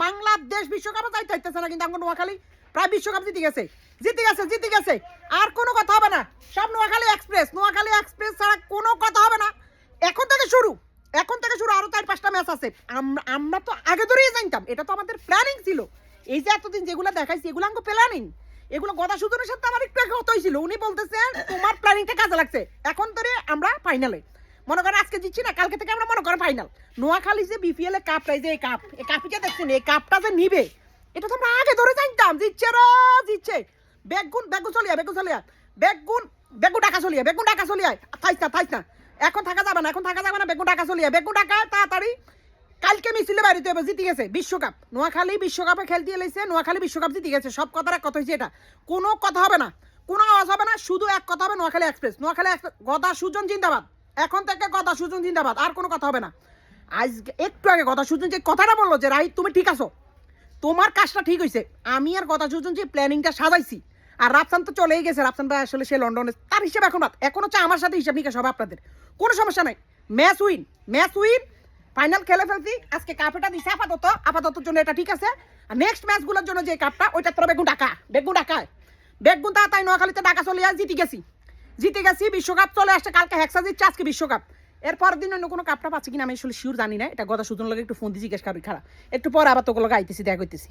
বাংলাদেশ বিশ্বকাপে যাইতে হইতেছে না, কিন্তু আমার নোয়াখালী প্রায় বিশ্বকাপ জিতে গেছে। আর কোনো কথা হবে না, সব নোয়াখালী এক্সপ্রেস ছাড়া কোনো কথা হবে না। এখন থেকে শুরু আরো 4-5টা ম্যাচ আছে। আমরা তো আগে ধরেই জানতাম, এটা তো আমাদের প্ল্যানিং ছিল। এই যে এতদিন যেগুলো দেখাইছি এগুলো আমাকে প্ল্যানিং, এগুলো গদা সুজনের সাথে আমার একটু কথা হয়েছিল। উনি বলতেছেন তোমার প্ল্যানিংটা কাজে লাগছে। এখন ধরে আমরা ফাইনালে মনে করেন আজকে জিতছি না, কালকে থেকে আমরা মনে করেন ফাইনাল। নোয়াখালী যে বিপিএল এর কাপটা, এই যে এই কাপটা দেখছেন, এই কাপটা যে নিবে এটা তো আমরা আগে ধরে জানতাম। জিতছে বেগুন চলিয়া বেগুন টাকা চলিয়া থাইস না এখন থাকা যাবে না বেগুন টাকা তাড়াতাড়ি কালকে মিছিলে বাড়িতে হবে। জিতে গেছে বিশ্বকাপ, নোয়াখালী বিশ্বকাপে খেলতে এলেছে, নোয়াখালী বিশ্বকাপ জিতে গেছে। সব কথার এক কথা হয়েছে, এটা কোনো কথা হবে না, কোনো আওয়াজ হবে না, শুধু এক কথা হবে নোয়াখালী এক্সপ্রেস। গদা সুজন জিন্দাবাদ। এখন থেকে গদা সুজন জিন্দাবাদ, আর কোনো কথা হবে না। আজকে একটু আগে গদা সুজন যে কথাটা বললো যে রাইট তুমি ঠিক আছো, তোমার কাজটা ঠিক হয়েছে। আমি আর গদা সুজন যে প্ল্যানিংটা সাজাইছি, আর রাফসান তো চলেই গেছে। রাফসান ভাই আসলে সে লন্ডনে, তার হিসেবে এখন হচ্ছে আমার সাথে হিসাব নিকাশ হবে আপনাদের, কোনো সমস্যা নাই। ম্যাচ উইন ফাইনাল খেলে ফেলছি। আজকে কাপটা দিছে আপাতত জন্য এটা ঠিক আছে। আর নেক্সট ম্যাচগুলোর জন্য যে কাপটা, ওইটা তোরা বেগুন তাই নোয়াখালীতে ডাকা চলে যায়। জিতে গেছি বিশ্বকাপ চলে আসছে। কালকে হেক্সা জিতছে, আজকে বিশ্বকাপ। এরপর দিন অন্য কোনো কাপটা পাচ্ছে কিনা আমি আসলে শিওর জানি না। এটা গদা সুজন লোক একটু ফোন দিয়ে জিজ্ঞেস করি, খারাপ একটু পরে আবার তোগুলো আইতেছি, দেখা করতেছি।